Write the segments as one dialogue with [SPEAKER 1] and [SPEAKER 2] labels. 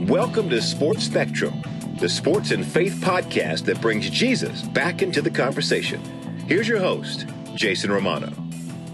[SPEAKER 1] Welcome to Sports Spectrum, the sports and faith podcast that brings Jesus back into the conversation. Here's your host, Jason Romano.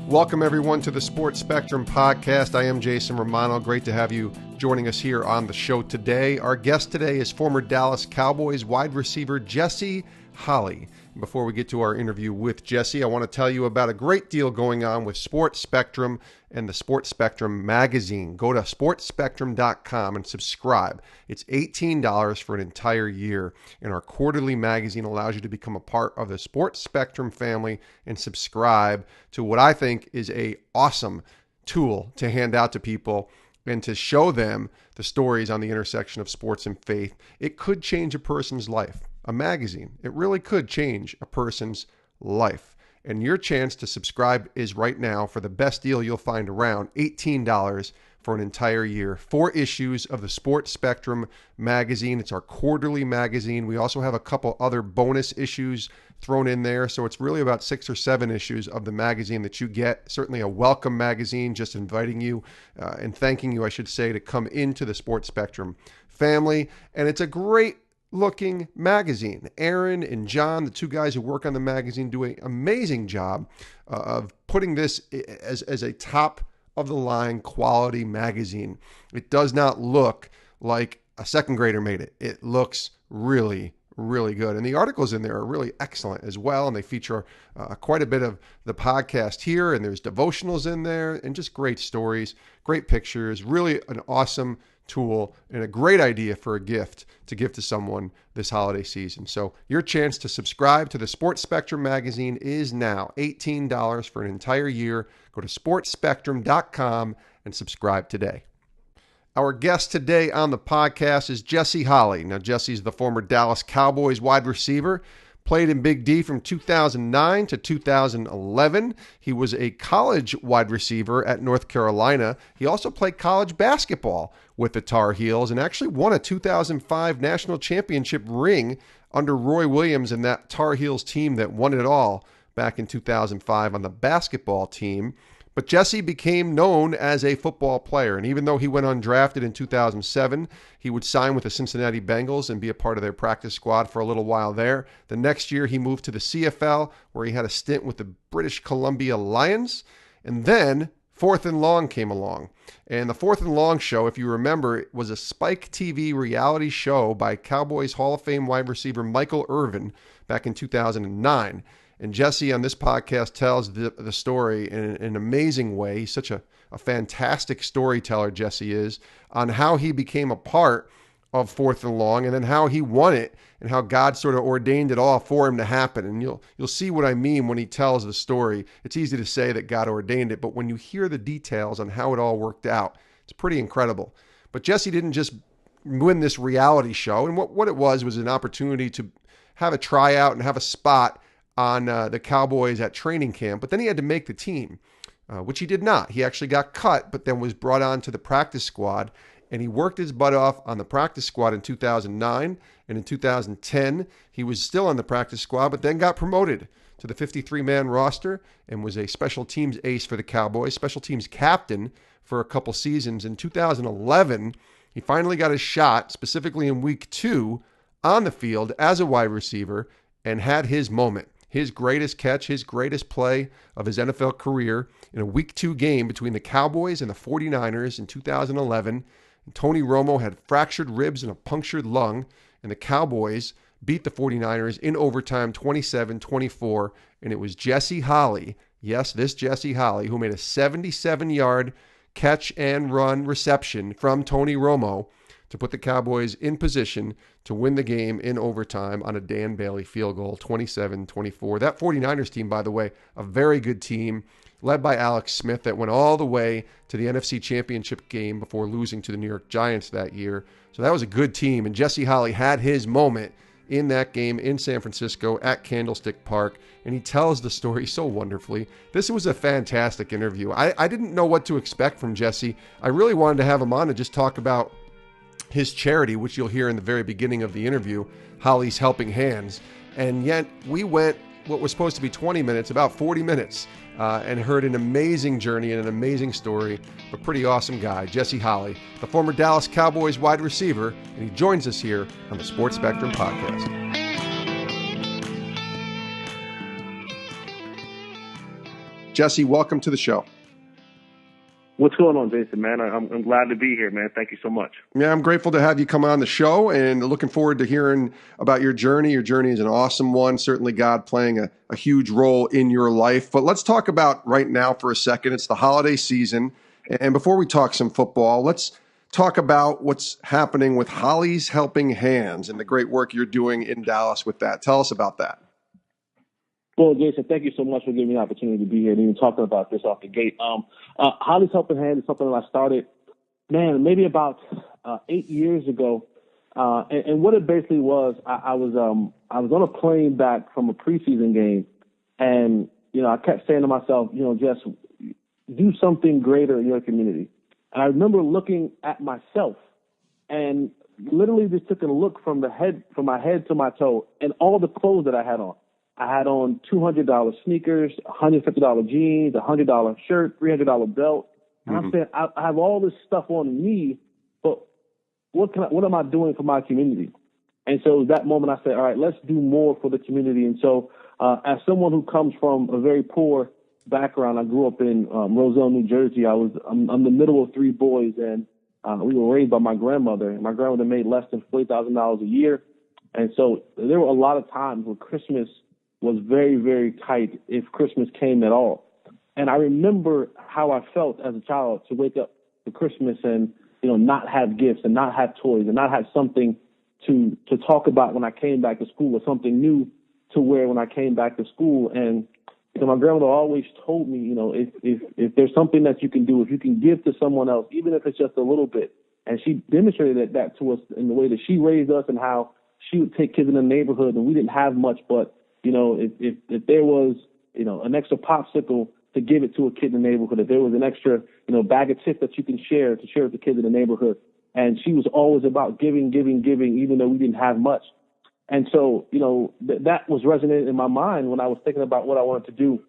[SPEAKER 2] Welcome, everyone, to the Sports Spectrum podcast. I am Jason Romano. Great to have you joining us here on the show today. Our guest today is former Dallas Cowboys wide receiver Jesse Holley. Before we get to our interview with Jesse, I want to tell you about a great deal going on with Sports Spectrum and the Sports Spectrum magazine. Go to sportspectrum.com and subscribe. It's $18 for an entire year, and our quarterly magazine allows you to become a part of the Sports Spectrum family and subscribe to what I think is an awesome tool to hand out to people and to show them the stories on the intersection of sports and faith. It could change a person's life. A magazine, it really could change a person's life. And your chance to subscribe is right now for the best deal you'll find around, $18 for an entire year. 4 issues of the Sports Spectrum magazine. It's our quarterly magazine. We also have a couple other bonus issues thrown in there. So it's really about 6 or 7 issues of the magazine that you get. Certainly a welcome magazine, just inviting you and thanking you, I should say, to come into the Sports Spectrum family. And it's a great looking magazine. Aaron and John, the 2 guys who work on the magazine, do an amazing job of putting this as a top of the line quality magazine. It does not look like a second grader made it. It looks really good. And the articles in there are really excellent as well. And they feature quite a bit of the podcast here. And there's devotionals in there and just great stories, great pictures, really an awesome tool and a great idea for a gift to give to someone this holiday season. So your chance to subscribe to the Sports Spectrum magazine is now $18 for an entire year. Go to sportspectrum.com and subscribe today. Our guest today on the podcast is Jesse Holley. Now, Jesse's the former Dallas Cowboys wide receiver. Played in Big D from 2009 to 2011. He was a college wide receiver at North Carolina. He also played college basketball with the Tar Heels and actually won a 2005 national championship ring under Roy Williams and that Tar Heels team that won it all back in 2005 on the basketball team. But Jesse became known as a football player, and even though he went undrafted in 2007, he would sign with the Cincinnati Bengals and be a part of their practice squad for a little while there. The next year, he moved to the CFL, where he had a stint with the British Columbia Lions, and then 4th and Long came along. And the 4th and Long show, if you remember, was a Spike TV reality show by Cowboys Hall of Fame wide receiver Michael Irvin back in 2009. And Jesse on this podcast tells the story in an amazing way. He's such a fantastic storyteller, Jesse is, on how he became a part of 4th and Long and then how he won it and how God sort of ordained it all for him to happen. And you'll see what I mean when he tells the story. It's easy to say that God ordained it, but when you hear the details on how it all worked out, it's pretty incredible. But Jesse didn't just win this reality show. And what it was an opportunity to have a tryout and have a spot on the Cowboys at training camp, but then he had to make the team, which he did not. He actually got cut, but then was brought on to the practice squad, and he worked his butt off on the practice squad in 2009, and in 2010, he was still on the practice squad, but then got promoted to the 53-man roster and was a special teams ace for the Cowboys, special teams captain for a couple seasons. In 2011, he finally got his shot, specifically in week 2, on the field as a wide receiver, and had his moment. His greatest catch, his greatest play of his NFL career in a Week 2 game between the Cowboys and the 49ers in 2011. And Tony Romo had fractured ribs and a punctured lung, and the Cowboys beat the 49ers in overtime 27-24, and it was Jesse Holley, yes, this Jesse Holley, who made a 77-yard catch and run reception from Tony Romo to put the Cowboys in position to win the game in overtime on a Dan Bailey field goal, 27-24. That 49ers team, by the way, a very good team, led by Alex Smith, that went all the way to the NFC Championship game before losing to the New York Giants that year. So that was a good team, and Jesse Holley had his moment in that game in San Francisco at Candlestick Park, and he tells the story so wonderfully. This was a fantastic interview. I didn't know what to expect from Jesse. I really wanted to have him on to just talk about his charity, which you'll hear in the very beginning of the interview, Holley's Helping Hands. And yet we went what was supposed to be 20 minutes, about 40 minutes, and heard an amazing journey and an amazing story. A pretty awesome guy, Jesse Holley, the former Dallas Cowboys wide receiver, and he joins us here on the Sports Spectrum podcast. Jesse, welcome to the show.
[SPEAKER 3] What's going on, Jason, man? I'm glad to be here, man. Thank you so much.
[SPEAKER 2] Yeah, I'm grateful to have you come on the show and looking forward to hearing about your journey. Your journey is an awesome one. Certainly God playing a huge role in your life. But let's talk about right now for a second. It's the holiday season. And before we talk some football, let's talk about what's happening with Holley's Helping Hands and the great work you're doing in Dallas with that. Tell us about that.
[SPEAKER 3] Well, Jason, thank you so much for giving me the opportunity to be here and even talking about this off the gate. Holley's Helping Hand is something that I started, maybe about 8 years ago. And what it basically was, I was on a plane back from a preseason game, and I kept saying to myself, Jess, do something greater in your community. And I remember looking at myself and literally just took a look from my head to my toe and all the clothes that I had on. I had on $200 sneakers, $150 jeans, $100 shirt, $300 belt. And I'm saying, I have all this stuff on me, but what am I doing for my community? And so that moment I said, all right, let's do more for the community. And so as someone who comes from a very poor background, I grew up in Roselle, New Jersey. I'm the middle of three boys, and we were raised by my grandmother. And my grandmother made less than $40,000 a year. And so there were a lot of times where Christmas was very, very tight, if Christmas came at all. And I remember how I felt as a child to wake up for Christmas and, not have gifts and not have toys and not have something to talk about when I came back to school, or something new to wear when I came back to school. And my grandmother always told me, if there's something that you can do, if you can give to someone else, even if it's just a little bit. And she demonstrated that to us in the way that she raised us and how she would take kids in the neighborhood, and we didn't have much, but if there was, an extra popsicle to give it to a kid in the neighborhood, if there was an extra, bag of chips that you can share with the kids in the neighborhood. And she was always about giving, even though we didn't have much. And so, that was resonating in my mind when I was thinking about what I wanted to do.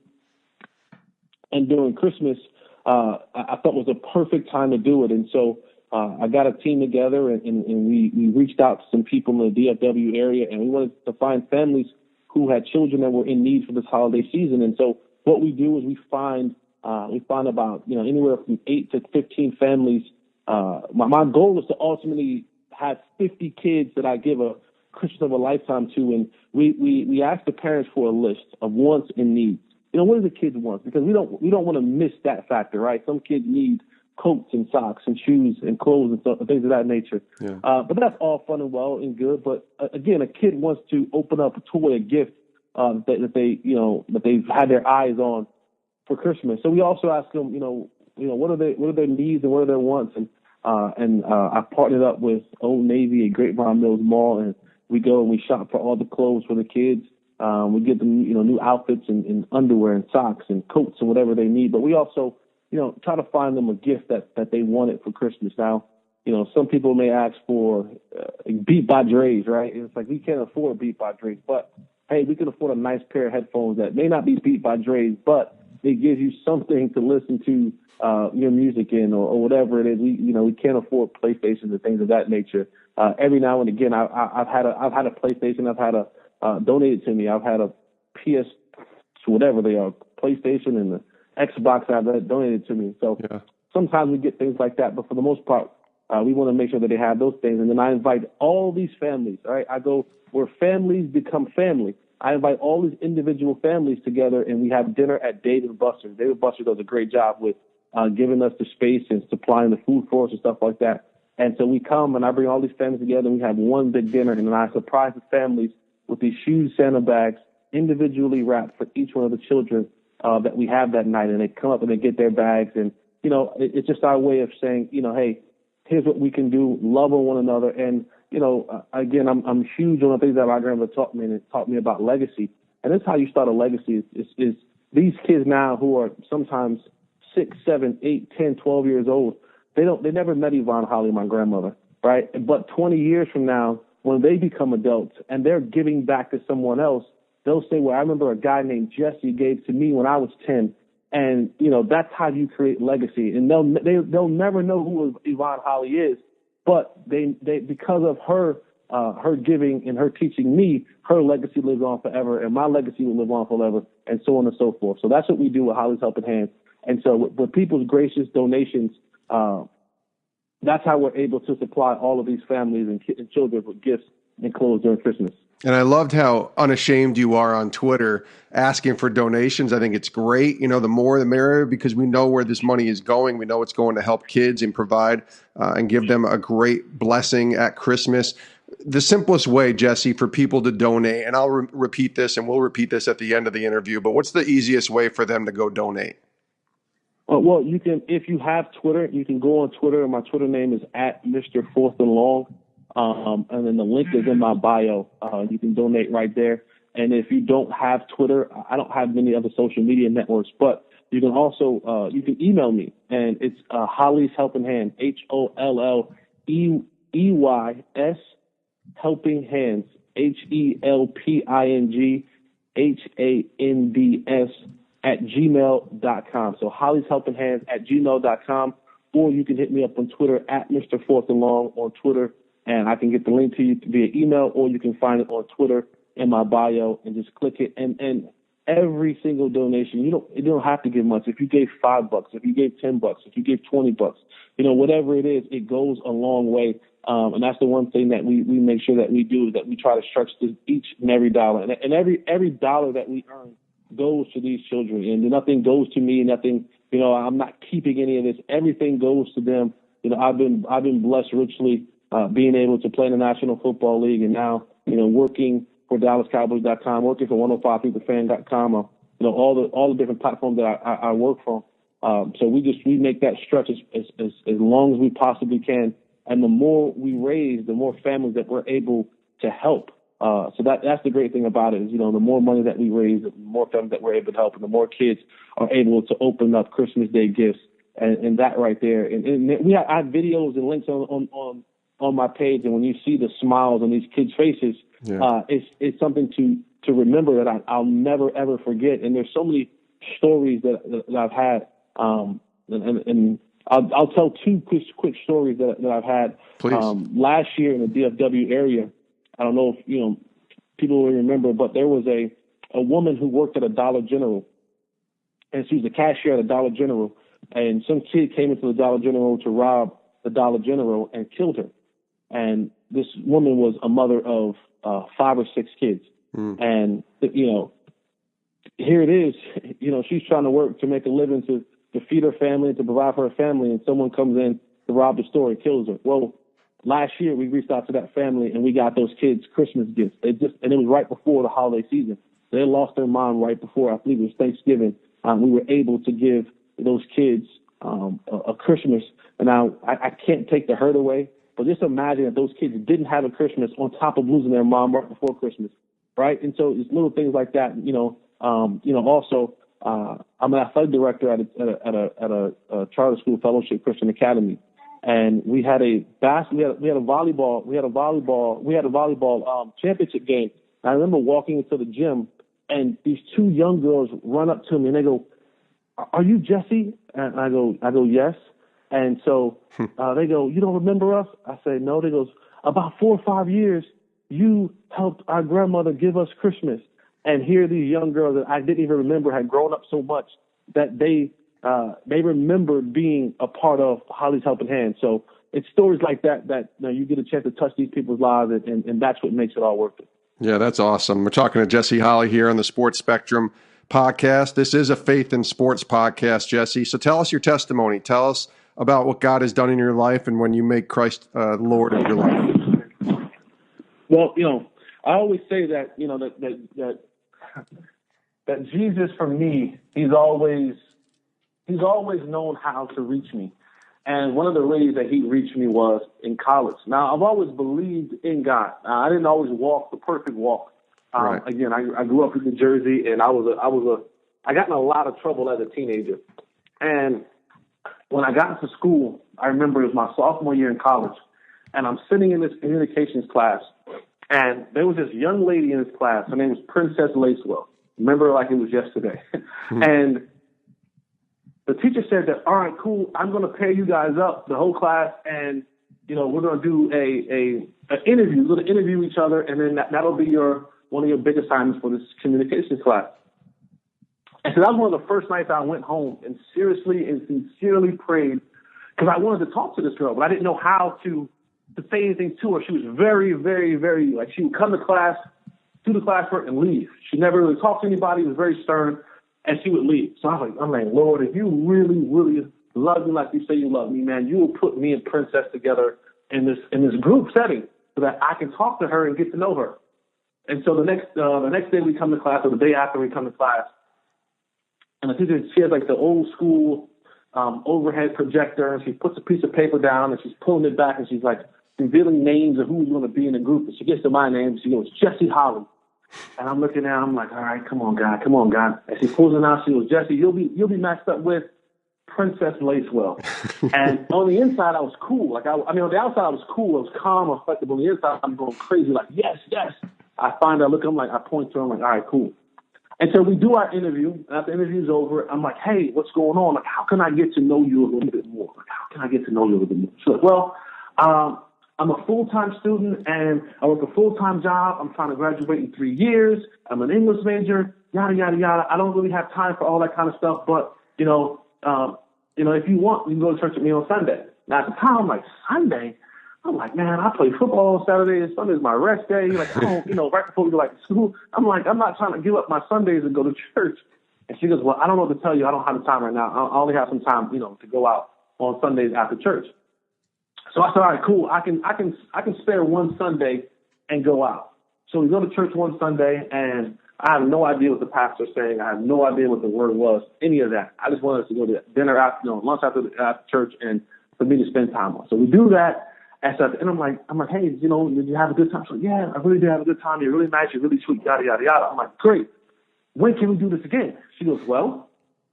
[SPEAKER 3] And during Christmas, I thought was a perfect time to do it. And so I got a team together and we reached out to some people in the DFW area, and we wanted to find families who had children that were in need for this holiday season. And so what we do is we find about, anywhere from 8 to 15 families. My goal is to ultimately have 50 kids that I give a Christmas of a lifetime to. And we ask the parents for a list of wants and needs. What do the kids want? Because we don't want to miss that factor, right? Some kids need coats and socks and shoes and clothes and stuff, things of that nature. Yeah. But that's all fun and well and good. But again, a kid wants to open up a toy, a gift that they've had their eyes on for Christmas. So we also ask them, what are their needs and what are their wants? And I partnered up with Old Navy at Grapevine Mills Mall, and we go and we shop for all the clothes for the kids. We get them, new outfits and underwear and socks and coats and whatever they need. But we also try to find them a gift that they wanted for Christmas. Now, some people may ask for Beat by Dre's, right? It's like we can't afford Beat by Dre's, but hey, we can afford a nice pair of headphones that may not be Beat by Dre's, but it gives you something to listen to your music in or whatever it is. We can't afford PlayStations and things of that nature. Every now and again, I've had a PlayStation. I've had a donated to me. I've had a PS, whatever they are, PlayStation and the Xbox I've had donated to me. So sometimes we get things like that, but for the most part, we want to make sure that they have those things. And then I invite all these families. All right, I go where families become family. I invite all these individual families together, and we have dinner at Dave & Buster's. Dave & Buster's does a great job with giving us the space and supplying the food for us and stuff like that. And so we come, and I bring all these families together, and we have one big dinner, and then I surprise the families with these huge Santa bags, individually wrapped for each one of the children that we have that night. And they come up and they get their bags, and it's just our way of saying, hey, here's what we can do, love one another. And again, I'm huge on the things that my grandmother taught me, and it taught me about legacy. And that's how you start a legacy. Is these kids now who are sometimes 6, 7, 8, 10, 12 years old, they never met Yvonne Holley, my grandmother, right? But 20 years from now, when they become adults and they're giving back to someone else, they'll say, well, I remember a guy named Jesse gave to me when I was 10. And, that's how you create legacy. And they'll never know who Yvonne Holley is, but they because of her giving and her teaching me, her legacy lives on forever, and my legacy will live on forever, and so on and so forth. So that's what we do with Holley's Helping Hands. And so with people's gracious donations, that's how we're able to supply all of these families and children with gifts and clothes during Christmas.
[SPEAKER 2] And I loved how unashamed you are on Twitter asking for donations. I think it's great. The more the merrier, because we know where this money is going. We know it's going to help kids and provide and give them a great blessing at Christmas. The simplest way, Jesse, for people to donate, and I'll repeat this, and we'll repeat this at the end of the interview, but what's the easiest way for them to go donate?
[SPEAKER 3] Well, you can, if you have Twitter, you can go on Twitter, and my Twitter name is @Mr. 4th and Long. And then the link is in my bio. You can donate right there. And if you don't have Twitter, I don't have many other social media networks, but you can also, you can email me, and it's Holley's Helping Hand, HOLLEYS Helping Hands, HELPINGHANDS @gmail.com. So Holley's Helping Hands @gmail.com, or you can hit me up on Twitter @Mr. 4th and Long on Twitter, and I can get the link to you via email, or you can find it on Twitter in my bio and just click it. And every single donation, you don't have to give much. If you gave $5, if you gave $10, if you gave $20, whatever it is, it goes a long way. And that's the one thing that we make sure that we do, is that we try to stretch to each and every dollar. And every dollar that we earn goes to these children. And nothing goes to me, nothing, I'm not keeping any of this. Everything goes to them. I've been blessed richly, being able to play in the National Football League, and now, working for DallasCowboys.com, working for 105thefan.com, all the different platforms that I work from. So we make that stretch as long as we possibly can. And the more we raise, the more families that we're able to help. So that's the great thing about it is, the more money that we raise, the more families that we're able to help, and the more kids are able to open up Christmas Day gifts, and that right there. And I have videos and links on my page, and when you see the smiles on these kids' faces, it's something to remember that I'll never ever forget. And there's so many stories that I've had, and I'll tell two quick stories that I've had.
[SPEAKER 2] Please.
[SPEAKER 3] Last year in the DFW area, I don't know if people will remember, but there was a woman who worked at a Dollar General, and she was a cashier at a Dollar General, and some kid came into the Dollar General to rob the Dollar General and killed her. And this woman was a mother of 5 or 6 kids. And, here it is, she's trying to work to make a living to feed her family, to provide for her family, and someone comes in to rob the store and kills her. Well, last year we reached out to that family, and we got those kids Christmas gifts. And it was right before the holiday season. They lost their mom right before, I believe it was Thanksgiving. We were able to give those kids a Christmas. And now I can't take the hurt away, but just imagine that those kids didn't have a Christmas on top of losing their mom right before Christmas, right? And so it's little things like that. Also, I'm an athletic director at a charter school fellowship Christian academy, and we had a volleyball championship game. And I remember walking into the gym, and these 2 young girls run up to me and they go, "Are you Jesse?" And I go, "Yes." And so they go, "You don't remember us?" I say, "No." They goes, "About 4 or 5 years, you helped our grandmother give us Christmas." And here these young girls that I didn't even remember had grown up so much that they remembered being a part of Holley's Helping Hand. So it's stories like that you get a chance to touch these people's lives, and that's what makes it all worth it.
[SPEAKER 2] Yeah, that's awesome. We're talking to Jesse Holley here on the Sports Spectrum podcast. This is a faith in sports podcast, Jesse. So tell us your testimony. Tell us about what God has done in your life and when you make Christ Lord of your life.
[SPEAKER 3] Well, I always say that, that Jesus, for me, he's always known how to reach me. And one of the ways that he reached me was in college. Now, I've always believed in God. I didn't always walk the perfect walk.
[SPEAKER 2] Right.
[SPEAKER 3] Again, I grew up in New Jersey, and I got in a lot of trouble as a teenager. And when I got into school, I remember it was my sophomore year in college, and I'm sitting in this communications class, And there was this young lady in his class. Her name was Princess Lacewell. Remember her like it was yesterday. And the teacher said that, all right, cool, I'm going to pair you guys up, the whole class, and, you know, we're going to do an interview. We're going to interview each other, and then that'll be one of your big assignments for this communications class. And so that was one of the first nights I went home and seriously and sincerely prayed, because I wanted to talk to this girl, but I didn't know how to say anything to her. She was very, very, very, like, she would come to class, do the classwork, and leave. She never really talked to anybody. It was very stern, and she would leave. So I'm like, Lord, if you really, really love me like you say you love me, man, you will put me and Princess together in this group setting so that I can talk to her and get to know her. And so the next day we come to class, or the day after we come to class, and the teacher, she has like the old school overhead projector, and she puts a piece of paper down, and she's pulling it back, and she's like revealing names of who's going to be in the group. And she gets to my name. She goes, Jesse Holley. And I'm looking at her, I'm like, all right, come on, God. And she pulls it out. She goes, Jesse, you'll be matched up with Princess Lacewell. And on the inside, I was cool. Like, on the outside, I was cool. I was calm, reflective. On the inside, I'm going crazy. Like, yes. I find her, look, I'm like, I point to her. I'm like, all right, cool. And so we do our interview. And after the interview's over, I'm like, hey, what's going on? Like, how can I get to know you a little bit more? Like, how can I get to know you a little bit more? She's like, well, I'm a full-time student, and I work a full-time job. I'm trying to graduate in 3 years. I'm an English major, yada, yada, yada. I don't really have time for all that kind of stuff, but, if you want, you can go to church with me on Sunday. Now, at the time, I'm like, Sunday? I'm like, man, I play football on Saturday, and Sunday's my rest day. Like, I don't, right before we go to school. I'm like, I'm not trying to give up my Sundays and go to church. And she goes, well, I don't know what to tell you. I don't have the time right now. I only have some time, to go out on Sundays after church. So I said, all right, cool. I can spare one Sunday and go out. So we go to church one Sunday, and I have no idea what the pastor's saying. I have no idea what the word was, any of that. I just wanted us to go to dinner lunch after church, and for me to spend time on. So we do that, and I'm like, hey, did you have a good time? She's like, yeah, I really did have a good time. You're really nice. You're really sweet. Yada yada yada. I'm like, great. When can we do this again? She goes, well,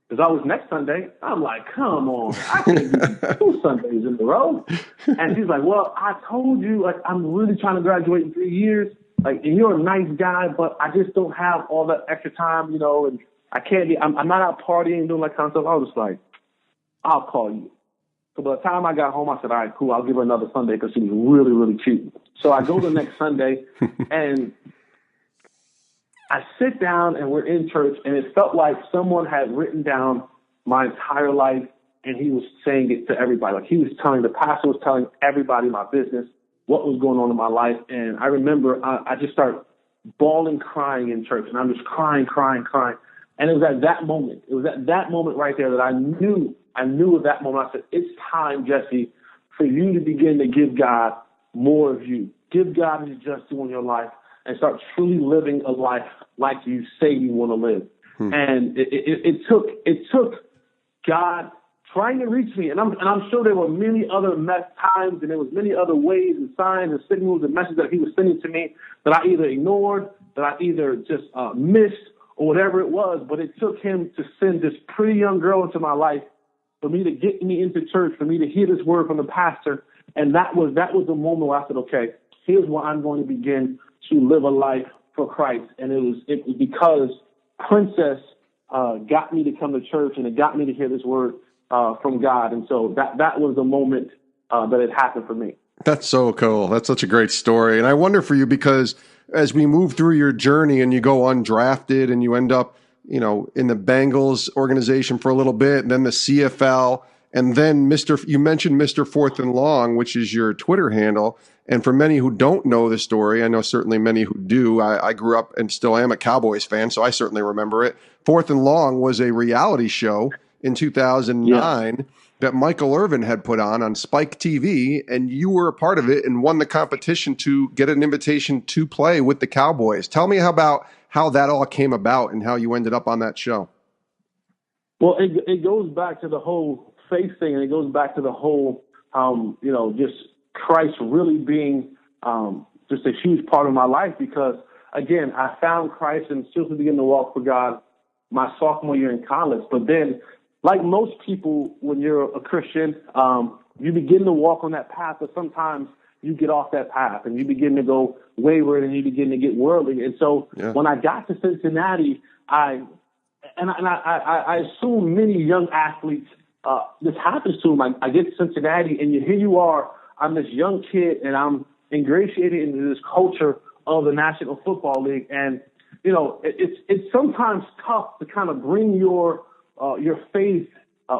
[SPEAKER 3] there's always next Sunday. I'm like, come on, I can't do 2 Sundays in a row. And she's like, well, I told you, like, I'm really trying to graduate in 3 years. Like, and you're a nice guy, but I just don't have all that extra time, and I can't I'm not out partying, doing that kind of stuff. I was just like, I'll call you. So by the time I got home, I said, all right, cool, I'll give her another Sunday because she was really, really cute. So I go the next Sunday, and I sit down, and we're in church, and it felt like someone had written down my entire life, and he was saying it to everybody. Like, the pastor was telling everybody my business, what was going on in my life. And I remember I just started bawling, crying in church, and I'm just crying. And it was at that moment. It was at that moment right there that I knew at that moment. I said, it's time, Jesse, for you to begin to give God more of you. Give God his just due in your life and start truly living a life like you say you want to live. And it took God trying to reach me. And I'm sure there were many other times, and there was many other ways and signs and signals and messages that he was sending to me that I either ignored, that I either just missed, or whatever it was. But it took him to send this pretty young girl into my life for me to get me into church, for me to hear this word from the pastor. And that was the moment where I said, okay, here's where I'm going to begin to live a life for Christ. And it was because Princess got me to come to church, and it got me to hear this word from God. And so that was the moment that it happened for me.
[SPEAKER 2] That's so cool. That's such a great story. And I wonder for you, because as we move through your journey and you go undrafted and you end up, in the Bengals organization for a little bit, and then the CFL, and then you mentioned Mr. Fourth and Long, which is your Twitter handle. And for many who don't know the story, I know certainly many who do. I grew up and still am a Cowboys fan, so I certainly remember it. Fourth and Long was a reality show in 2009 that Michael Irvin had put on Spike TV, and you were a part of it and won the competition to get an invitation to play with the Cowboys. Tell me about how that all came about and how you ended up on that show.
[SPEAKER 3] Well, it goes back to the whole faith thing, and it goes back to the whole, just Christ really being just a huge part of my life, because, again, I found Christ and still beginning to walk for God my sophomore year in college. But then, like most people, when you're a Christian, you begin to walk on that path, but sometimes you get off that path and you begin to go wayward and you begin to get worldly. And so when I got to Cincinnati, I assume many young athletes, this happens to them. I get to Cincinnati and here you are, I'm this young kid and I'm ingratiated into this culture of the National Football League. And, it's sometimes tough to kind of bring your faith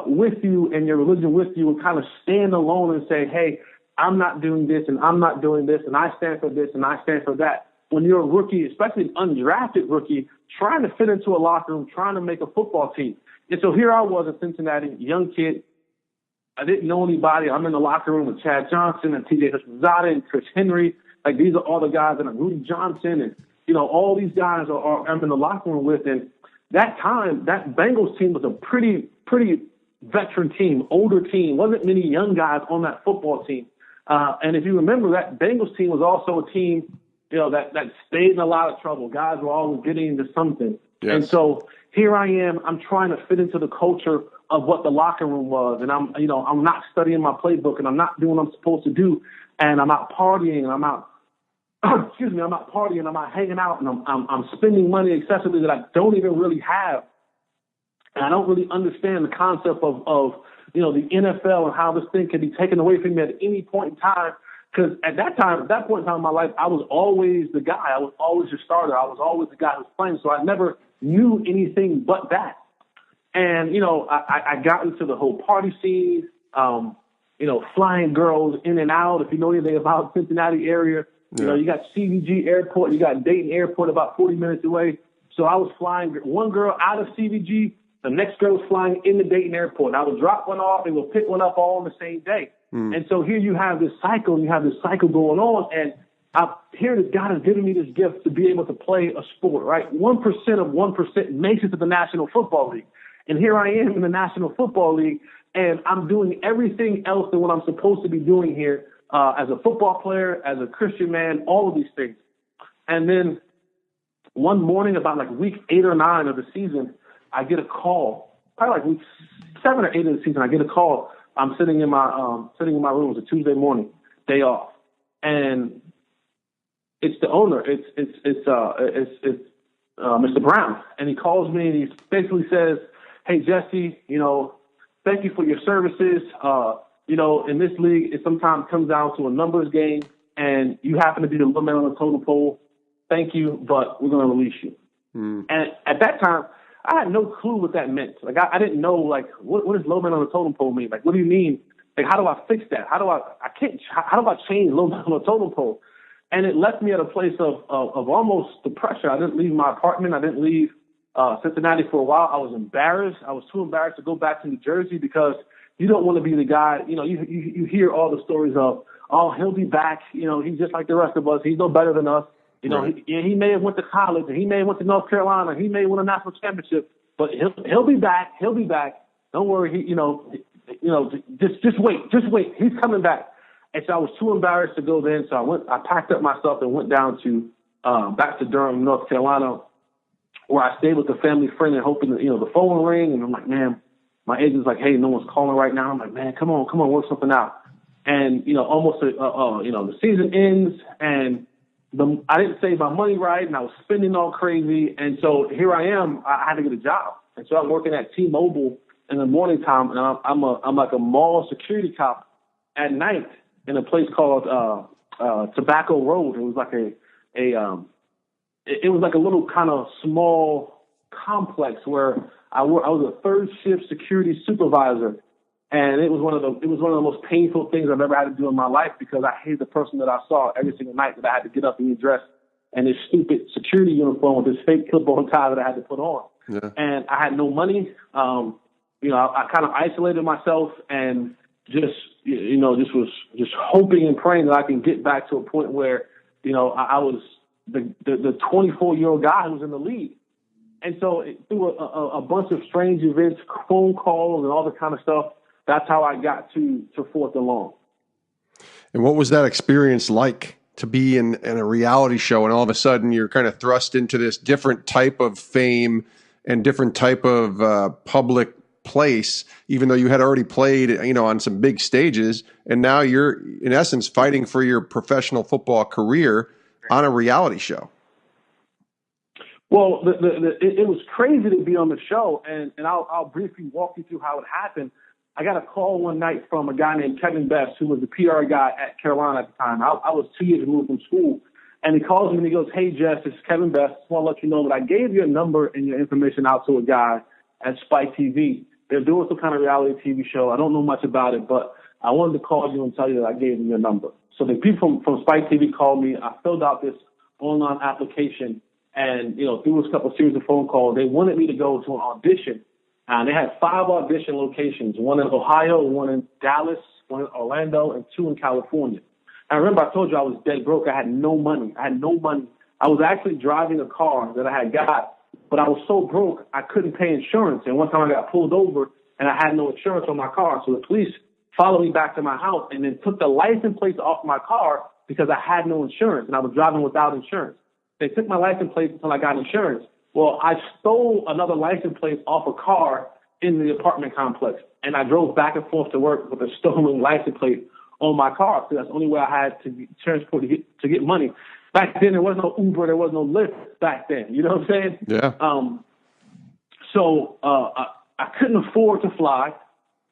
[SPEAKER 3] with you and your religion with you and kind of stand alone and say, hey, I'm not doing this and I'm not doing this and I stand for this and I stand for that. When you're a rookie, especially an undrafted rookie, trying to fit into a locker room, trying to make a football team. And so here I was in Cincinnati, young kid. I didn't know anybody. I'm in the locker room with Chad Johnson and T.J. Hutchinson and Chris Henry. Like, these are all the guys, and Rudy Johnson and, all these guys I'm in the locker room with. And that time, that Bengals team was a pretty veteran team, older team. Wasn't many young guys on that football team. And if you remember, that Bengals team was also a team, that stayed in a lot of trouble. Guys were always getting into something. Yes. And so here I am. I'm trying to fit into the culture of what the locker room was. And I'm not studying my playbook and I'm not doing what I'm supposed to do. And I'm out partying and I'm out hanging out and I'm spending money excessively that I don't even really have. And I don't really understand the concept of the NFL and how this thing can be taken away from me at any point in time. Because at that point in time in my life, I was always the guy. I was always the starter. I was always the guy who was playing. So I never knew anything but that. And, I got into the whole party scene, flying girls in and out. If you know anything about the Cincinnati area, you got CVG Airport, you got Dayton Airport about 40 minutes away. So I was flying one girl out of CVG. The next girl was flying into Dayton Airport. And I would drop one off and we'll pick one up all on the same day. And so here you have this cycle, going on. And here God has given me this gift to be able to play a sport, right? 1% of 1% makes it to the National Football League. And here I am in the National Football League, and I'm doing everything else than what I'm supposed to be doing here as a football player, as a Christian man, all of these things. And then one morning, about like week 8 or 9 of the season, I get a call. Probably like week 7 or 8 of the season, I get a call. I'm sitting in my room. It's a Tuesday morning, day off, and it's the owner. It's Mr. Brown, and he calls me and he basically says, "Hey Jesse, thank you for your services. In this league, it sometimes comes down to a numbers game, and you happen to be the low man on the totem pole. Thank you, but we're going to release you." And at that time, I had no clue what that meant. Like, I didn't know, like, what does low man on the totem pole mean? Like, what do you mean? Like, how do I fix that? How do I change low man on the totem pole? And it left me at a place of almost depression. I didn't leave my apartment. I didn't leave Cincinnati for a while. I was embarrassed. I was too embarrassed to go back to New Jersey because you don't want to be the guy. You hear all the stories of, oh, he'll be back. He's just like the rest of us. He's no better than us. Right. He may have went to college and he may have went to North Carolina. He may win a national championship, but he'll be back. He'll be back. Don't worry. Just wait. He's coming back. And so I was too embarrassed to go then. So I packed up my stuff and went down to back to Durham, North Carolina, where I stayed with a family friend and hoping that, the phone would ring. And I'm like, man, my agent's like, hey, no one's calling right now. I'm like, man, come on, work something out. And, almost, the season ends and I didn't save my money right, and I was spending all crazy. And so here I am. I had to get a job. And so I'm working at T-Mobile in the morning time, and I'm like a mall security cop at night in a place called Tobacco Road. It was like it was like a little kind of small complex where I was a third shift security supervisor. And it was one of the most painful things I've ever had to do in my life because I hated the person that I saw every single night that I had to get up and get dressed and this stupid security uniform with this fake clip-on tie that I had to put on. Yeah. And I had no money. I kind of isolated myself and just was just hoping and praying that I can get back to a point where, I was the 24-year-old guy who was in the league. And so through a bunch of strange events, phone calls and all that kind of stuff, that's how I got to 4th and Long.
[SPEAKER 2] And what was that experience like to be in a reality show and all of a sudden you're kind of thrust into this different type of fame and different type of public place, even though you had already played, on some big stages, and now you're in essence fighting for your professional football career on a reality show.
[SPEAKER 3] Well, it was crazy to be on the show, and I'll briefly walk you through how it happened. I got a call one night from a guy named Kevin Best, who was the PR guy at Carolina at the time. I was 2 years removed from school, and he calls me and he goes, "Hey, Jess, this is Kevin Best. I just want to let you know that I gave your number and your information out to a guy at Spike TV. They're doing some kind of reality TV show. I don't know much about it, but I wanted to call you and tell you that I gave them your number." So the people from Spike TV called me. I filled out this online application, and, through a couple of series of phone calls, they wanted me to go to an audition. And they had 5 audition locations, one in Ohio, one in Dallas, one in Orlando, and 2 in California. And I remember I told you I was dead broke. I had no money. I was actually driving a car that I had got, but I was so broke I couldn't pay insurance. And one time I got pulled over, and I had no insurance on my car. So the police followed me back to my house and then took the license plate off my car because I had no insurance, and I was driving without insurance. They took my license plate until I got insurance. Well, I stole another license plate off a car in the apartment complex, and I drove back and forth to work with a stolen license plate on my car, because that's the only way I had to transport to get money. Back then, there was no Uber, there was no Lyft back then. You know what I'm saying?
[SPEAKER 2] Yeah.
[SPEAKER 3] So I couldn't afford to fly.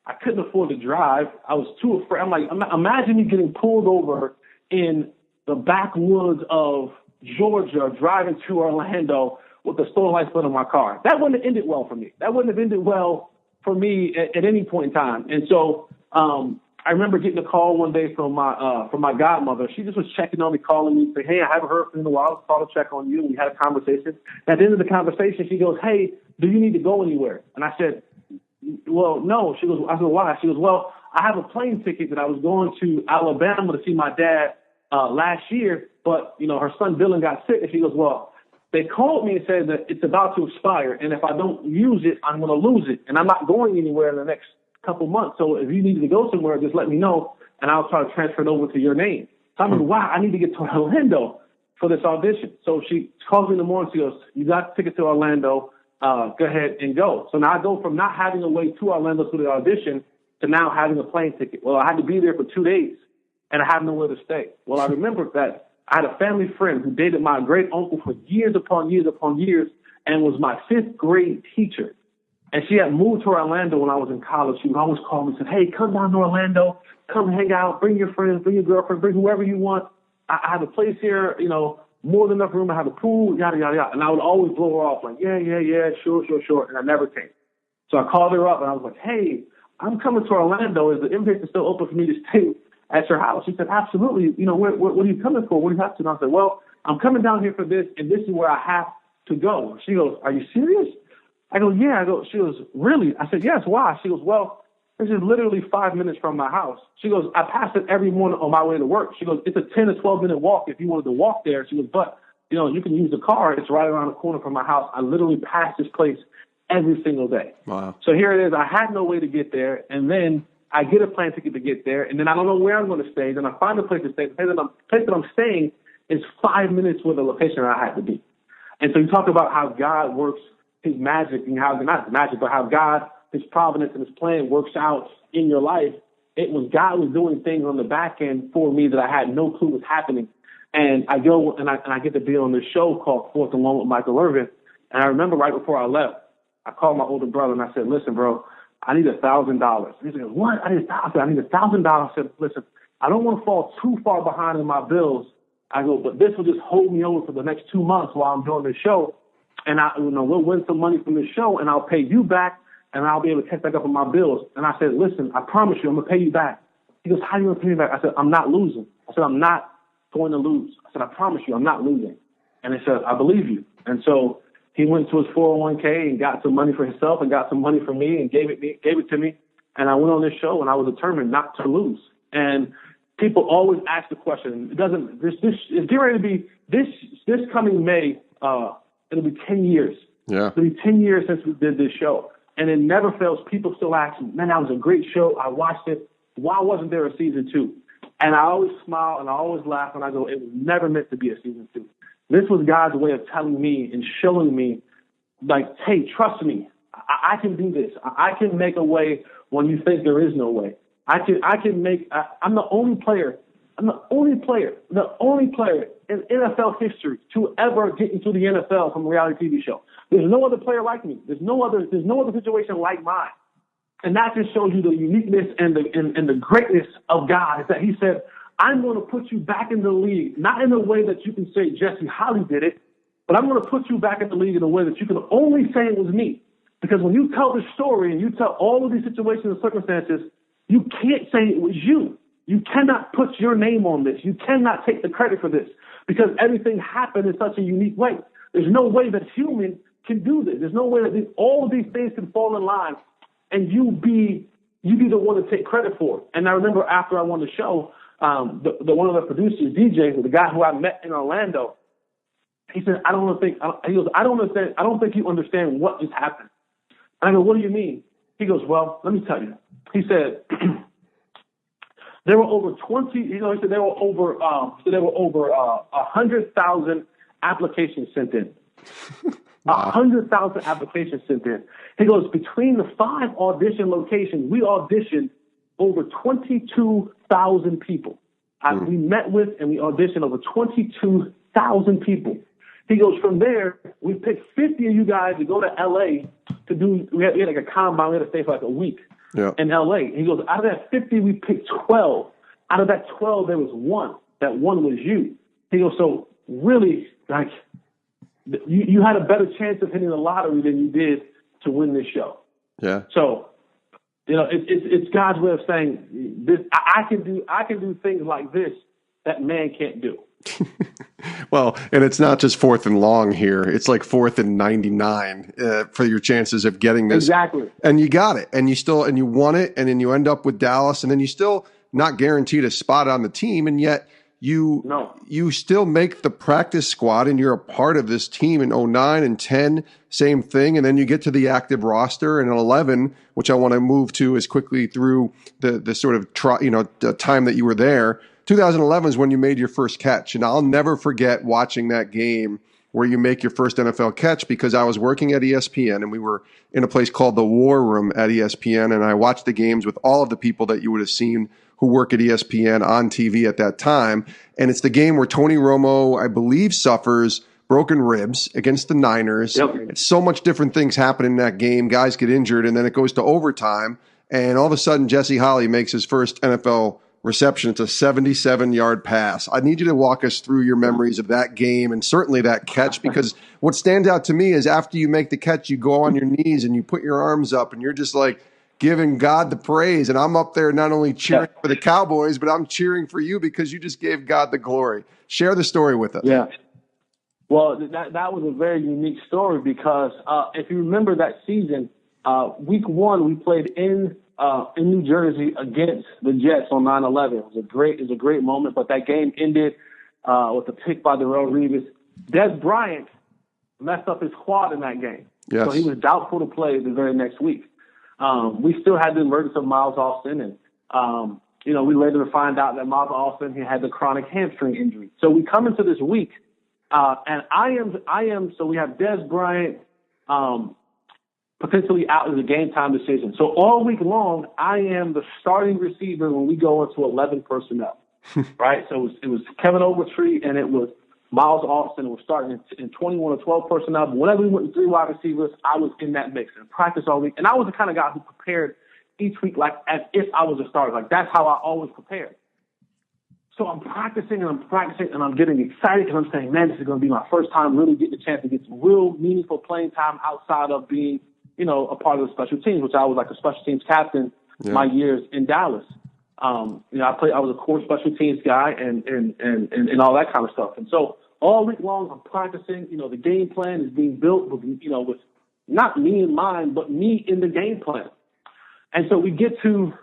[SPEAKER 3] I couldn't afford to drive. I was too afraid. I'm like, imagine me getting pulled over in the backwoods of Georgia, driving to Orlando with a stolen license plate on my car. That wouldn't have ended well for me. That wouldn't have ended well for me at any point in time. And so I remember getting a call one day from my godmother. She just was checking on me, calling me, saying, "Hey, I haven't heard from you in a while. I was called to check on you." And we had a conversation. At the end of the conversation, she goes, "Hey, do you need to go anywhere?" And I said, "Well, no." I said, "Why?" She goes, "Well, I have a plane ticket that I was going to Alabama to see my dad last year, but, her son Dylan got sick." And she goes, "Well, they called me and said that it's about to expire, and if I don't use it, I'm going to lose it, and I'm not going anywhere in the next couple months. So if you needed to go somewhere, just let me know, and I'll try to transfer it over to your name." So I'm like, wow, I need to get to Orlando for this audition. So she calls me in the morning. She goes, "You got tickets to Orlando. Go ahead and go." So now I go from not having a way to Orlando to the audition to now having a plane ticket. Well, I had to be there for 2 days, and I have nowhere to stay. Well, I remember that I had a family friend who dated my great uncle for years upon years upon years and was my 5th grade teacher. And she had moved to Orlando when I was in college. She would always call me and say, "Hey, come down to Orlando, come hang out, bring your friends, bring your girlfriend, bring whoever you want. I have a place here, more than enough room. I have a pool, yada, yada, yada." And I would always blow her off like, yeah, sure. And I never came. So I called her up and I was like, "Hey, I'm coming to Orlando. Is the invitation still open for me to stay at your house?" She said, "Absolutely. What are you coming for? What do you have to?" And I said, "Well, I'm coming down here for this, and this is where I have to go." She goes, "Are you serious?" I go, "Yeah." She goes, "Really?" I said, "Yes." "Why?" She goes, "Well, this is literally 5 minutes from my house." She goes, "I pass it every morning on my way to work." She goes, "It's a 10 to 12 minute walk if you wanted to walk there." She goes, "But, you can use the car. It's right around the corner from my house. I literally pass this place every single day."
[SPEAKER 2] Wow.
[SPEAKER 3] So here it is. I had no way to get there, and then I get a plane ticket to get there, and then I don't know where I'm going to stay. Then I find a place to stay. The place that I'm staying is 5 minutes from the location I had to be. And so you talk about how God works his magic, and how, not his magic, but how God, his providence and his plan works out in your life. It was God was doing things on the back end for me that I had no clue was happening. And I go and I get to be on this show called Fourth and Long with Michael Irvin. And I remember right before I left, I called my older brother and I said, "Listen, bro, I need $1,000. He said, "What?" I need $1,000. I said, "Listen, I don't want to fall too far behind in my bills." I go, "But this will just hold me over for the next 2 months while I'm doing this show. And we'll win some money from this show, and I'll pay you back, and I'll be able to catch back up on my bills." And I said, "Listen, I promise you, I'm going to pay you back." He goes, "How are you going to pay me back?" I said, "I'm not losing." I said, "I'm not going to lose." I said, "I promise you, I'm not losing." And he said, "I believe you." And so he went to his 401k and got some money for himself and got some money for me and gave it to me. And I went on this show, and I was determined not to lose. And people always ask the question, it's getting ready to be this coming May, it'll be 10 years.
[SPEAKER 2] Yeah.
[SPEAKER 3] It'll be 10 years since we did this show. And it never fails. People still ask me, "Man, that was a great show. I watched it. Why wasn't there a season 2? And I always smile and I always laugh and I go, "It was never meant to be a season 2. This was God's way of telling me and showing me, like, hey, trust me. I can do this. I can make a way when you think there is no way. I'm the only player in NFL history to ever get into the NFL from a reality TV show. There's no other player like me. There's no other situation like mine. And that just shows you the uniqueness and the greatness of God. Is that He said, I'm going to put you back in the league, not in a way that you can say Jesse Holley did it, but I'm going to put you back in the league in a way that you can only say it was me. Because when you tell the story and you tell all of these situations and circumstances, you can't say it was you. You cannot put your name on this. You cannot take the credit for this because everything happened in such a unique way. There's no way that human can do this. There's no way that all of these things can fall in line and you be the one to take credit for it. And I remember after I won the show, the one of the producers, DJ, the guy who I met in Orlando, he said, I don't think you understand what just happened. And I go, what do you mean? He goes, well, let me tell you. He said, there were over 20, he said there were over 100,000 applications sent in. 100,000 applications sent in. He goes, between the 5 audition locations, we auditioned over 22,000 people. We met with and we auditioned over 22,000 people. He goes, from there, we picked 50 of you guys to go to L.A. to do, we had like a combine, we had to stay for like a week in L.A. He goes, out of that 50, we picked 12. Out of that 12, there was one. That one was you. He goes, so really, like, you had a better chance of hitting the lottery than you did to win this show. Yeah. So, it's God's way of saying this. I can do things like this that man can't do.
[SPEAKER 2] Well, and it's not just 4th and long here. It's like 4th and 99 for your chances of getting this.
[SPEAKER 3] Exactly.
[SPEAKER 2] And you got it. And you won it. And then you end up with Dallas. And then you still not guaranteed a spot on the team. And yet you still make the practice squad and you're a part of this team in 09 and 10, same thing. And then you get to the active roster and in 11, which I want to move to as quickly through the sort of the time that you were there. 2011 is when you made your first catch. And I'll never forget watching that game where you make your first NFL catch because I was working at ESPN and we were in a place called the War Room at ESPN. And I watched the games with all of the people that you would have seen who work at ESPN on TV at that time. And it's the game where Tony Romo, I believe, suffers broken ribs against the Niners. Yep. It's so much different things happen in that game. Guys get injured and then it goes to overtime. And all of a sudden, Jesse Holley makes his first NFL reception. It's a 77-yard pass. I need you to walk us through your memories of that game and certainly that catch, because what stands out to me is after you make the catch, you go on your knees and you put your arms up and you're just like giving God the praise. And I'm up there not only cheering for the Cowboys, but I'm cheering for you because you just gave God the glory. Share the story with us.
[SPEAKER 3] Yeah. Well, that was a very unique story because if you remember that season, week 1, we played in New Jersey against the Jets on 9/11. It was a great moment, but that game ended with a pick by Darrelle Revis. Des Bryant messed up his quad in that game. Yes. So he was doubtful to play the very next week. We still had the emergence of Miles Austin, and we later find out that Miles Austin, he had the chronic hamstring injury. So we come into this week, and I am. So we have Des Bryant potentially out as a game time decision. So all week long, I am the starting receiver when we go into 11 personnel, right? So it was Kevin Ogletree and it was Miles Austin. It was starting in 21 or 12 personnel. But whenever we went to 3 wide receivers, I was in that mix and practice all week. And I was the kind of guy who prepared each week like as if I was a starter. Like that's how I always prepared. So I'm practicing and I'm getting excited because I'm saying, man, this is going to be my first time really getting a chance to get some real meaningful playing time outside of being a part of the special teams, which I was like a special teams captain my years in Dallas. I was a core special teams guy and all that kind of stuff. And so all week long I'm practicing, the game plan is being built with not me in mind, but me in the game plan. And so we get to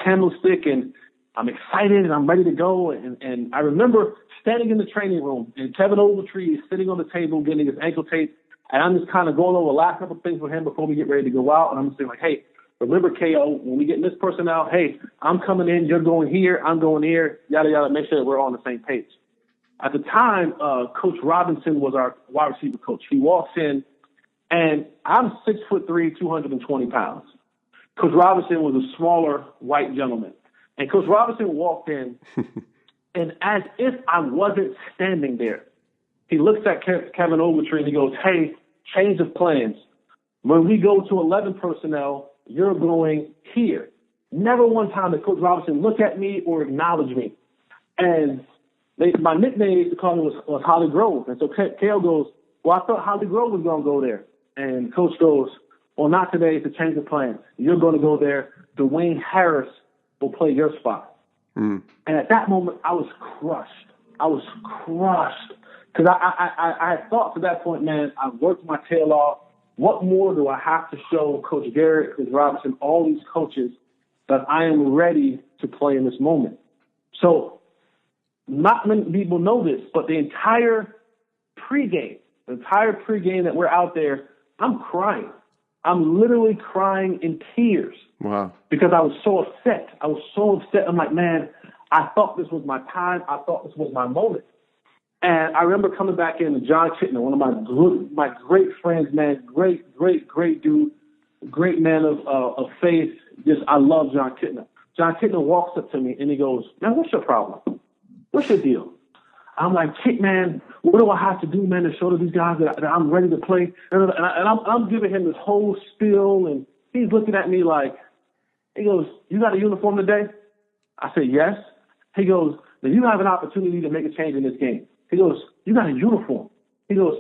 [SPEAKER 3] Candlestick and I'm excited and I'm ready to go. And I remember standing in the training room and Kevin Ogletree is sitting on the table getting his ankle tape. And I'm just kind of going over the last couple of things with him before we get ready to go out. And I'm just saying, like, hey, remember, KO, when we get this person out, hey, I'm coming in, you're going here, I'm going here, yada, yada, make sure that we're all on the same page. At the time, Coach Robinson was our wide receiver coach. He walks in, And I'm 6'3", 220 pounds. Coach Robinson was a smaller white gentleman. And Coach Robinson walked in, and as if I wasn't standing there, he looks at Kevin Ogletree and he goes, hey, change of plans. When we go to 11 personnel, you're going here. Never one time did Coach Robinson look at me or acknowledge me. And my nickname to call me was Holly Grove. And so Kale goes, well, I thought Holly Grove was going to go there. And Coach goes, well, not today. It's a change of plans. You're going to go there. Dwayne Harris will play your spot. And at that moment, I was crushed. Because I had thought to that point, man, I worked my tail off. What more do I have to show Coach Garrett, Coach Robinson, all these coaches that I am ready to play in this moment? So not many people know this, but the entire pregame that we're out there, I'm crying. I'm literally crying in tears.
[SPEAKER 2] Wow.
[SPEAKER 3] Because I was so upset. I'm like, man, I thought this was my time. I thought this was my moment. And I remember coming back in, John Kitna, one of my great friends, man, great dude, great man of faith. I love John Kitna. John Kitna walks up to me and he goes, man, what's your problem? What's your deal? I'm like, Kit, man, what do I have to do, man, to show to these guys that I'm ready to play? And I'm giving him this whole spiel, and he's looking at me like, he goes, you got a uniform today? I said, yes. He goes, then you have an opportunity to make a change in this game. He goes, you got a uniform. He goes,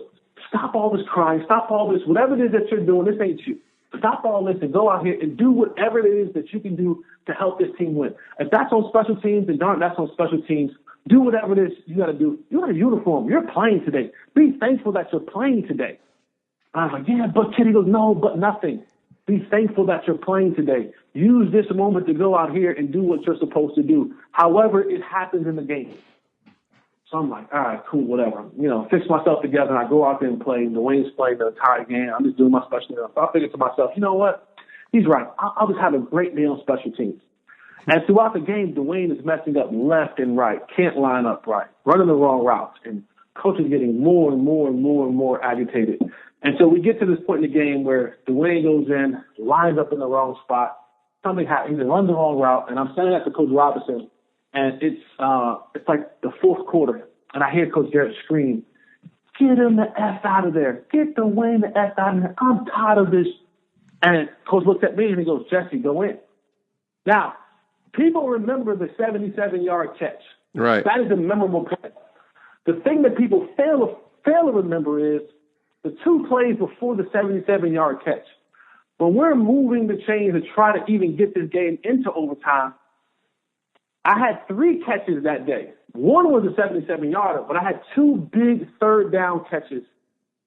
[SPEAKER 3] stop all this crying, stop all this, whatever it is that you're doing, this ain't you. Stop all this and go out here and do whatever it is that you can do to help this team win. If that's on special teams, then darn, that's on special teams. Do whatever it is you got to do. You got a uniform. You're playing today. Be thankful that you're playing today. And I was like, yeah, but Kitty goes, no, but nothing. Be thankful that you're playing today. Use this moment to go out here and do what you're supposed to do. However it happens in the game. So I'm like, all right, cool, whatever. Fix myself together, and I go out there and play. Dwayne's playing the entire game. I'm just doing my special teams. So I figured to myself, you know what? He's right. I'll just have a great day on special teams. And throughout the game, Dwayne is messing up left and right, can't line up right, running the wrong routes, and coach is getting more and more agitated. And so we get to this point in the game where Dwayne goes in, lines up in the wrong spot, something happens, he runs the wrong route, and I'm standing next to Coach Robinson, and it's like the fourth quarter, and I hear Coach Garrett scream, get him the F out of there. Get Dwayne the F out of there. I'm tired of this. And Coach looks at me and he goes, Jesse, go in. Now, people remember the 77-yard catch.
[SPEAKER 2] Right.
[SPEAKER 3] That is a memorable play. The thing that people fail to remember is the two plays before the 77-yard catch. When we're moving the chains to try to even get this game into overtime, I had 3 catches that day. One was a 77-yarder, but I had 2 big third down catches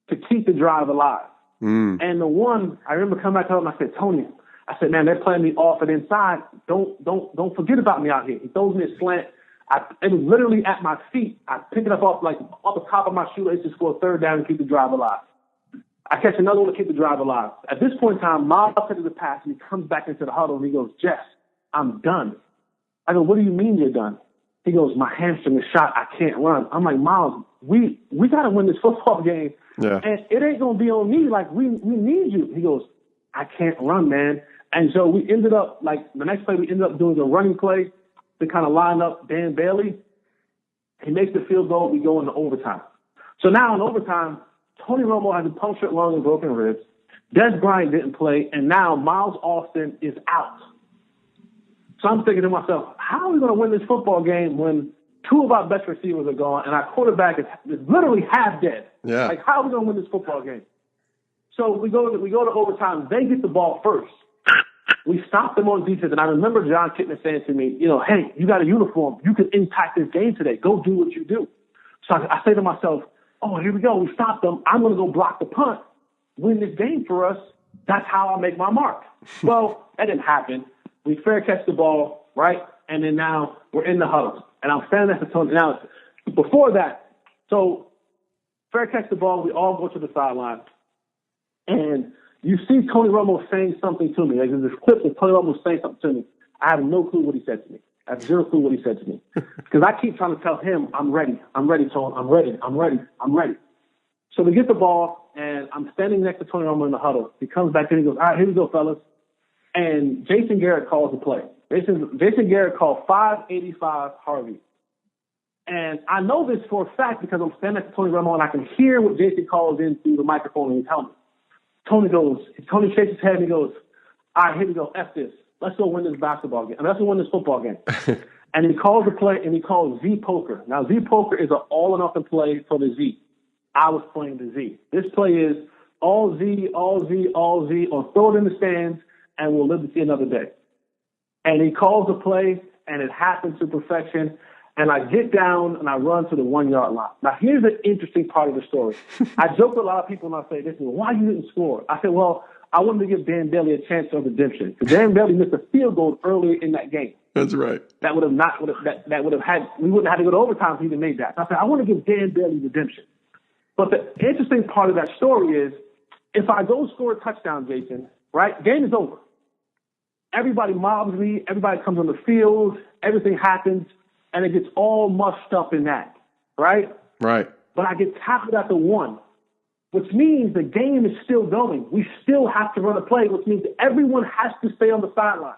[SPEAKER 3] to keep the drive alive. And the one, I remember coming back to him, I said, Tony, I said, man, they're playing me off and inside. Don't forget about me out here. He throws me a slant. It was literally at my feet. I pick it up off the top of my shoelaces for a third down to keep the drive alive. I catch another one to keep the drive alive. At this point in time, Miles takes the pass and he comes back into the huddle and he goes, Jess, I'm done. I go, what do you mean you're done? He goes, my hamstring is shot. I can't run. I'm like, Miles, we got to win this football game.
[SPEAKER 2] Yeah.
[SPEAKER 3] And it ain't going to be on me. Like, we need you. He goes, I can't run, man. And so we ended up, the next play, we ended up doing a running play to kind of line up Dan Bailey. He makes the field goal. We go into overtime. So now in overtime, Tony Romo has a punctured lung and broken ribs. Des Bryant didn't play. And now Miles Austin is out. So I'm thinking to myself, how are we going to win this football game when 2 of our best receivers are gone and our quarterback is literally half dead?
[SPEAKER 2] Yeah.
[SPEAKER 3] Like, how are we going to win this football game? So we go to overtime. They get the ball first. We stopped them on defense, and I remember John Kitna saying to me, hey, you got a uniform. You can impact this game today. Go do what you do. So I say to myself, oh, here we go. We stopped them. I'm going to go block the punt, win this game for us. That's how I make my mark. Well, that didn't happen. We fair catch the ball, right? And then now we're in the huddle. And I'm standing next to Tony. Now, before that, so fair catch the ball. We all go to the sideline. And you see Tony Romo saying something to me. Like, there's this clip of Tony Romo saying something to me. I have no clue what he said to me. I have zero clue what he said to me. Because I keep trying to tell him, I'm ready. I'm ready, Tony. I'm ready. So we get the ball, and I'm standing next to Tony Romo in the huddle. He comes back in, he goes, all right, here we go, fellas. And Jason Garrett calls the play. Jason Garrett called 585 Harvey. And I know this for a fact because I'm standing next to Tony Romo, and I can hear what Jason calls in through the microphone in his helmet. Tony shakes his head, and he goes, all right, here we go, F this. Let's go win this basketball game. Let's go win this football game. And he calls the play, and he calls Z Poker. Now, Z Poker is an all or nothing play for the Z. I was playing the Z. This play is all Z, all Z, all Z, or throw it in the stands, and we'll live to see another day. And he calls the play, and it happens to perfection. And I get down, and I run to the 1 yard line. Now, here's the interesting part of the story. I joke with a lot of people, and I say, this is why you didn't score. I said, well, I wanted to give Dan Bailey a chance of redemption. Because Dan Bailey missed a field goal earlier in that game.
[SPEAKER 2] That's right.
[SPEAKER 3] We wouldn't have had to go to overtime if he even made that. I said, I want to give Dan Bailey redemption. But the interesting part of that story is, if I go score a touchdown, Jason, right, game is over. Everybody mobs me. Everybody comes on the field. Everything happens. And it gets all mushed up in that, right?
[SPEAKER 2] Right.
[SPEAKER 3] But I get tackled at the 1, which means the game is still going. We still have to run a play, which means everyone has to stay on the sideline.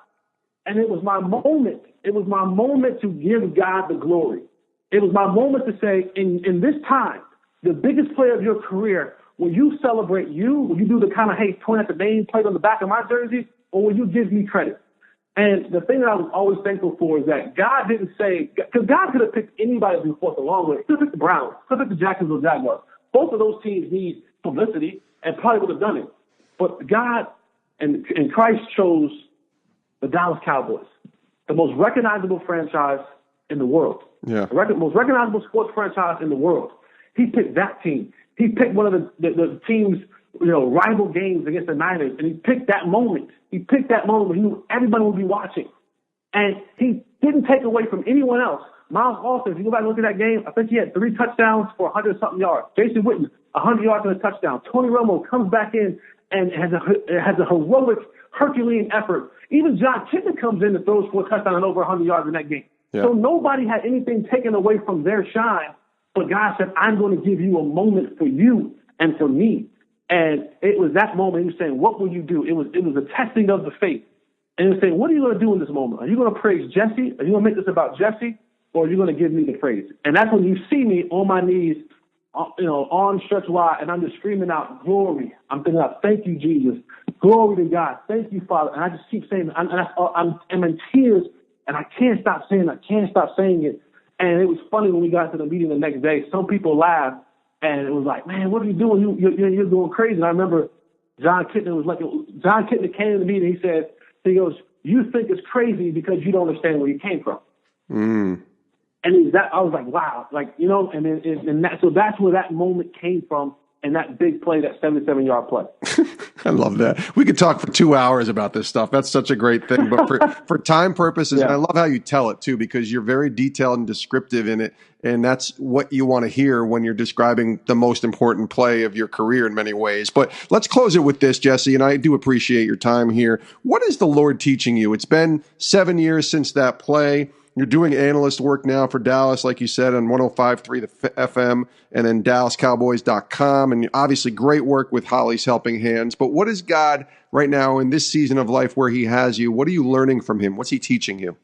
[SPEAKER 3] And it was my moment. It was my moment to give God the glory. It was my moment to say, in this time, the biggest play of your career, will you celebrate you? Will you do the kind of, hey, point at the name plate on the back of my jersey? Or will you give me credit? And the thing that I was always thankful for is that God didn't say, because God could have picked anybody to do fourth along with. He could have picked the Browns, could have picked the Jacksonville Jaguars. Both of those teams need publicity and probably would have done it. But God and Christ chose the Dallas Cowboys, the most recognizable franchise in the world.
[SPEAKER 2] Yeah.
[SPEAKER 3] The most recognizable sports franchise in the world. He picked that team. He picked one of the team's rival games against the Niners, and he picked that moment. He picked that moment when he knew everybody would be watching. And he didn't take away from anyone else. Miles Austin, if you go back and look at that game, I think he had 3 touchdowns for 100-something yards. Jason Witten, 100 yards and a touchdown. Tony Romo comes back in and has a heroic, Herculean effort. Even John Kitna comes in and throws for a touchdown and over 100 yards in that game. Yeah. So nobody had anything taken away from their shine, but God said, I'm going to give you a moment for you and for me. And it was that moment he was saying, what will you do? It was a testing of the faith. And he was saying, what are you going to do in this moment? Are you going to praise Jesse? Are you going to make this about Jesse? Or are you going to give me the praise? And that's when you see me on my knees, arms stretched wide, and I'm just screaming out, glory. I'm thinking out, thank you, Jesus. Glory to God. Thank you, Father. And I just keep saying, I'm in tears, and I can't stop saying it. And it was funny when we got to the meeting the next day. Some people laughed. And it was like, man, what are you doing? You're going crazy. And I remember John Kitna came to me and he goes, you think it's crazy because you don't understand where you came from. Mm. And I was like, wow, so that's where that moment came from. And that big play, that 77-yard play.
[SPEAKER 2] I love that. We could talk for 2 hours about this stuff. That's such a great thing. But for time purposes, and I love how you tell it too, because you're very detailed and descriptive in it. And that's what you want to hear when you're describing the most important play of your career in many ways. But let's close it with this, Jesse, and I do appreciate your time here. What is the Lord teaching you? It's been 7 years since that play. You're doing analyst work now for Dallas, like you said, on 105.3 the FM and then DallasCowboys.com. And obviously great work with Holley's helping hands. But what is God right now in this season of life where he has you? What are you learning from him? What's he teaching you?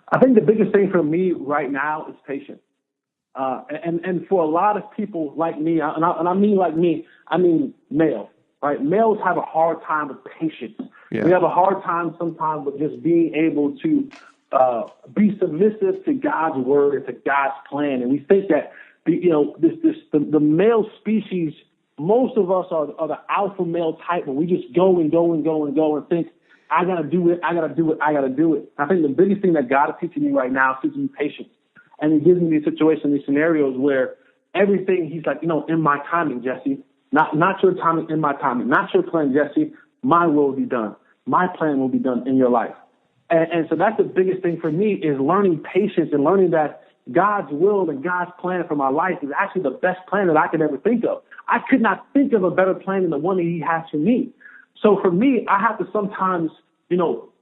[SPEAKER 3] I think the biggest thing for me right now is patience. And for a lot of people like me, and I mean like me, I mean male, right? Males have a hard time with patience. Yeah. We have a hard time sometimes with just being able to be submissive to God's word and to God's plan. And we think that, the male species, most of us are the alpha male type, and we just go and think, I got to do it. I think the biggest thing that God is teaching me right now is teaching me patience. And he gives me these situations, these scenarios where everything, he's like, in my timing, Jesse, not your timing, in my timing, not your plan, Jesse, my will will be done. My plan will be done in your life. And so that's the biggest thing for me is learning patience and learning that God's will and God's plan for my life is actually the best plan that I could ever think of. I could not think of a better plan than the one that he has for me. So for me, I have to sometimes,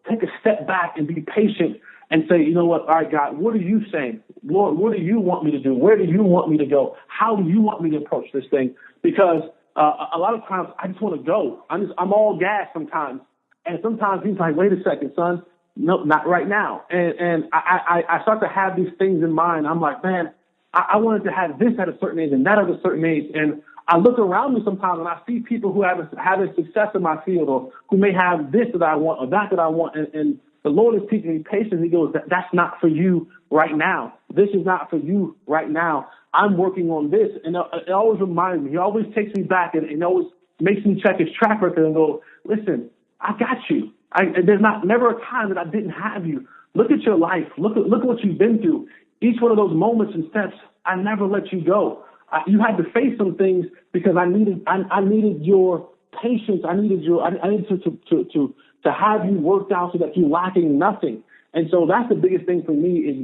[SPEAKER 3] take a step back and be patient and say, you know what, all right, God, what are you saying? Lord, what do you want me to do? Where do you want me to go? How do you want me to approach this thing? Because a lot of times I just want to go. I'm all gas sometimes. And sometimes he's like, wait a second, son. No, not right now. And I start to have these things in mind. I'm like, man, I wanted to have this at a certain age and that at a certain age. And I look around me sometimes and I see people who have having success in my field, or who may have this that I want or that I want. And the Lord is teaching me patience. He goes, that's not for you right now. This is not for you right now. I'm working on this. And it always reminds me. He always takes me back and always makes me check his track record and go, listen, I got you. There's never a time that I didn't have you. Look at your life. Look at what you've been through. Each one of those moments and steps, I never let you go. You had to face some things because I needed your patience. I needed to have you worked out so that you're lacking nothing. And so that's the biggest thing for me is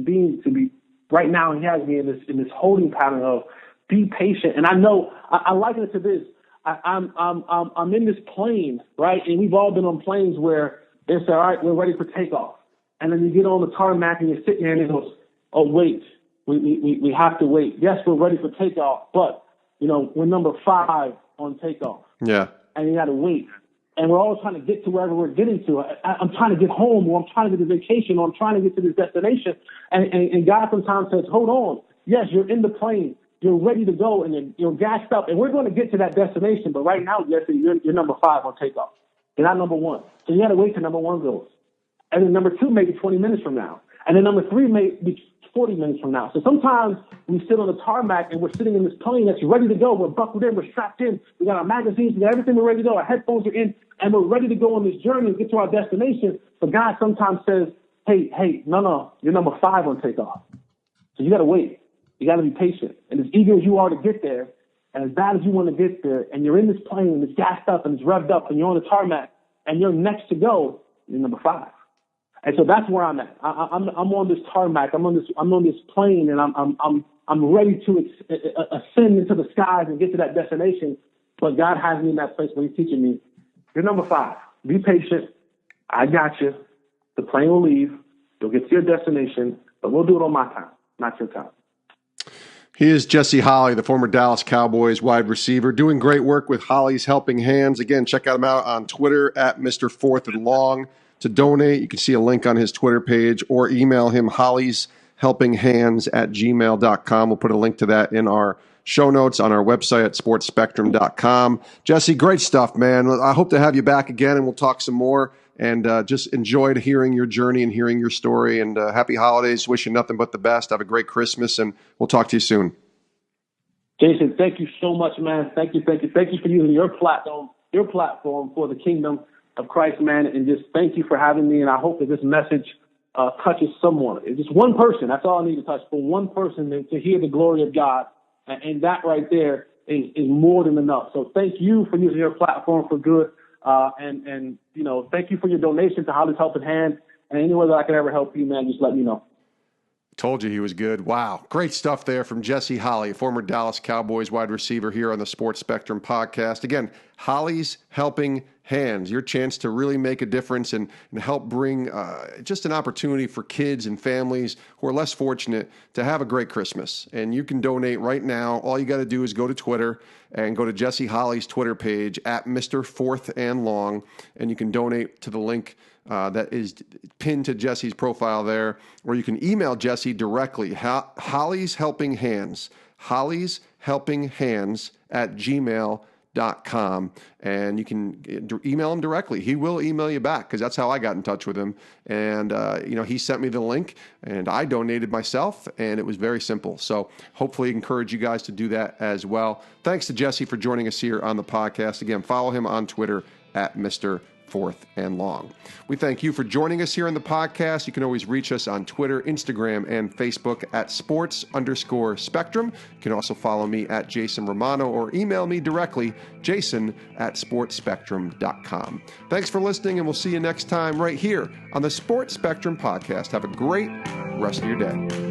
[SPEAKER 3] right now he has me in this holding pattern of be patient. And I know I liken it to this. I'm in this plane, right? And we've all been on planes where they say, all right, we're ready for takeoff. And then you get on the tarmac and you're sitting there and it goes, oh, wait, we have to wait. Yes, we're ready for takeoff, but, we're number 5 on takeoff.
[SPEAKER 2] Yeah.
[SPEAKER 3] And you got to wait. And we're all trying to get to wherever we're getting to. I'm trying to get home, or I'm trying to get to vacation, or I'm trying to get to this destination. And God sometimes says, hold on. Yes, you're in the plane. You're ready to go, and you're gassed up. And we're going to get to that destination. But right now, Jesse, you're number 5 on takeoff. You're not number 1. So you got to wait till number 1 goes. And then number 2 maybe 20 minutes from now. And then number 3 may be 40 minutes from now. So sometimes we sit on the tarmac and we're sitting in this plane that's ready to go. We're buckled in. We're strapped in. We got our magazines. We got everything. We're ready to go. Our headphones are in. And we're ready to go on this journey and get to our destination. But God sometimes says, hey, no, you're number 5 on takeoff. So you got to wait. You got to be patient. And as eager as you are to get there, and as bad as you want to get there, and you're in this plane and it's gassed up and it's revved up and you're on the tarmac and you're next to go, you're number 5. And so that's where I'm at. I'm on this tarmac. I'm on this plane, and I'm ready to ascend into the skies and get to that destination. But God has me in that place where He's teaching me, you're number 5. Be patient. I got you. The plane will leave. You'll get to your destination, but we'll do it on my time, not your time.
[SPEAKER 2] He is Jesse Holley, the former Dallas Cowboys wide receiver, doing great work with Holley's Helping Hands. Again, check him out on Twitter at Mr. 4th and Long. To donate, you can see a link on his Twitter page, or email him hollieshelpinghands@gmail.com. We'll put a link to that in our show notes on our website at sportspectrum.com. Jesse, great stuff, man. I hope to have you back again, and we'll talk some more. And just enjoyed hearing your journey and hearing your story. And happy holidays. Wish you nothing but the best. Have a great Christmas, and we'll talk to you soon.
[SPEAKER 3] Jason, thank you so much, man. Thank you for using your platform for the kingdom of Christ, man. And just thank you for having me. And I hope that this message touches someone. It's just one person. That's all I need to touch, for one person to hear the glory of God. And that right there is more than enough. So thank you for using your platform for good. And thank you for your donation to Holly's Helping Hand. And any way that I can ever help you, man, just let me know.
[SPEAKER 2] Told you he was good. Wow. Great stuff there from Jesse Holley, former Dallas Cowboys wide receiver, here on the Sports Spectrum podcast. Again, Holly's Helping Hands, your chance to really make a difference and help bring just an opportunity for kids and families who are less fortunate to have a great Christmas. And you can donate right now. All you got to do is go to Twitter and go to Jesse Holley's Twitter page at Mr. 4th and Long, and you can donate to the link that is pinned to Jesse's profile there, or you can email Jesse directly, Holly's Helping Hands, holly'shelpinghands@gmail.com, and you can email him directly. He will email you back, because that's how I got in touch with him. And he sent me the link, and I donated myself, and it was very simple. So hopefully encourage you guys to do that as well. Thanks to Jesse for joining us here on the podcast. Again, follow him on Twitter at Mr. 4th and Long. We thank you for joining us here on the podcast. You can always reach us on Twitter, Instagram, and Facebook at sports_spectrum. You can also follow me at Jason Romano, or email me directly, jason@sportspectrum.com. Thanks for listening, and we'll see you next time right here on the Sports Spectrum podcast. Have a great rest of your day.